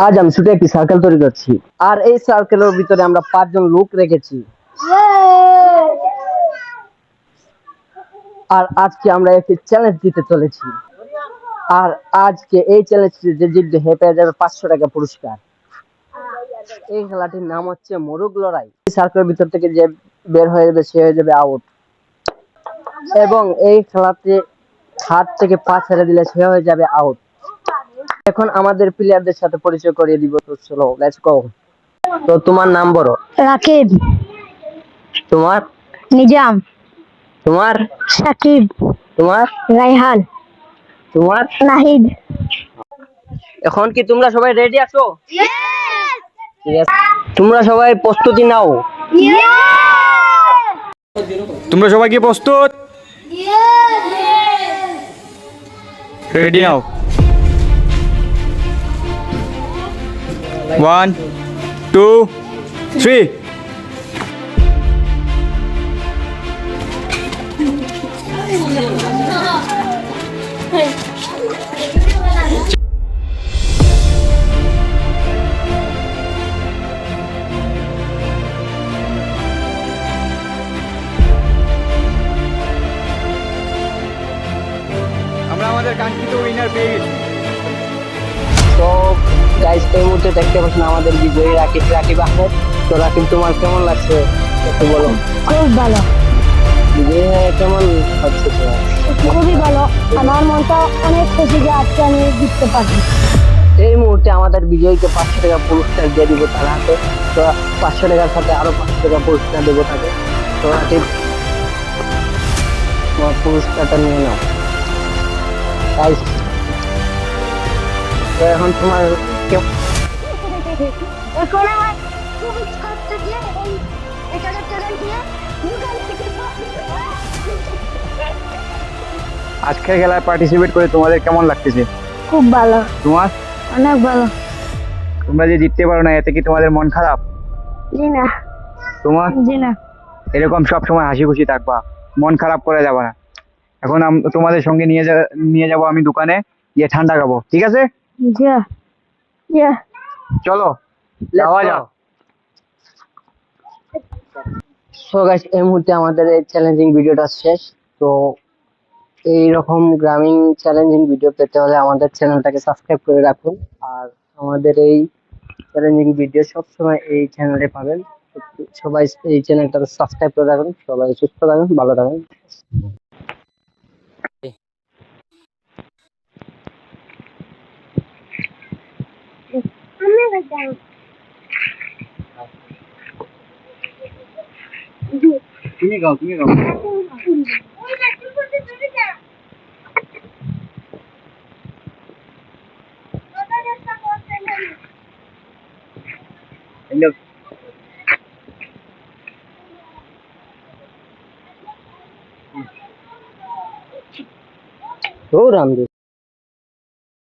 আজ আমি শুধু একটি সার্কেল তৈরি করছি, আর এই সার্কেলের ভিতরে আমরা 5 জন লোক রেখেছি। আর আজকে আমরা একটি চ্যালেঞ্জ দিতে চলেছি, আর আজকে এই চ্যালেঞ্জটি যে জিতবে সে পেয়ে যাবে 500 টাকা পুরস্কার। এই খেলাটির নাম হচ্ছে মোরগ লড়াই। এই সার্কেলের ভিতর থেকে যে বের হয়ে যাবে সে হয়ে যাবে আউট, এবং এই খেলাতে হাত থেকে পা ছেড়ে দিলে সে হয়ে যাবে আউট। এখন আমাদের প্লেয়ারদের সাথে পরিচয় করিয়ে দিব, তো চলো লেটস গো। তো তোমার নাম বলো। রাকিব। তোমার? নিজাম। তোমার? সাকিব। তোমার? রাইহান। তোমার? নাহিদ। এখন কি তোমরা সবাই রেডি আছো? ঠিক আছে, তোমরা সবাই প্রস্তুতি নাও। তোমরা সবাই কি প্রস্তুত? রেডি নাও। 1 2 3। আমরা আমাদের কাঙ্ক্ষিত উইনার পেয়ে গেছি। তো গাইস, এই মুহূর্তে দেখতে পাচ্ছেন আমাদের বিজয়ী রাকিব আহমেদ। তো রাকিব, তোমার কেমন লাগছে একটু বলো। খুব ভালো, বিজয়ী হয়ে কেমন হচ্ছে তোমার? খুবই ভালো। আমার মনটা অনেক খুশি যে আজকে আমি জিততে পারছি। এই মুহূর্তে আমাদের বিজয়ীকে 500 টাকা পুরস্কার দিয়ে দিব তার হাতে। তো 500 টাকার সাথে আরো 500 টাকা পুরস্কার দেবো তাকে। তো রাকিব, তোমার পুরস্কারটা নিয়ে নাও। গাইস, তো এখন তোমার এখন আমার খুব ইচ্ছা হচ্ছে যে এই 1000 টাকা দিয়ে দোকান থেকে আজকের খেলায় পার্টিসিপেট করে তোমাদের কেমন লাগতেছে? খুব ভালো, তোমার? অনেক ভালো। তোমরা যে জিততে পারো না, এতে কি তোমাদের মন খারাপ? জি না। তোমার? জি না। এরকম সব সময় হাসি খুশি থাকবা, মন খারাপ করে যাবা না। এখন তোমাদের সঙ্গে নিয়ে যাব আমি দোকানে, গিয়ে ঠান্ডা খাবো, ঠিক আছে? জি জি। চলো যাওয়া যাও। সো গাইস, এই মুহূর্তে আমাদের এই চ্যালেঞ্জিং ভিডিওটা শেষ। তো এইরকম গ্রামীণ চ্যালেঞ্জিং ভিডিও পেতে হলে আমাদের চ্যানেলটাকে সাবস্ক্রাইব করে রাখুন। আর আমাদের এই চ্যালেঞ্জিং ভিডিও সবসময় এই চ্যানেলে পাবেন। সবাই এই চ্যানেলটাকে সাবস্ক্রাইব করে রাখুন। সবাই সুস্থ থাকুন, ভালো থাকুন। তুমি গাও, তুমি গাও। ও রামদেব।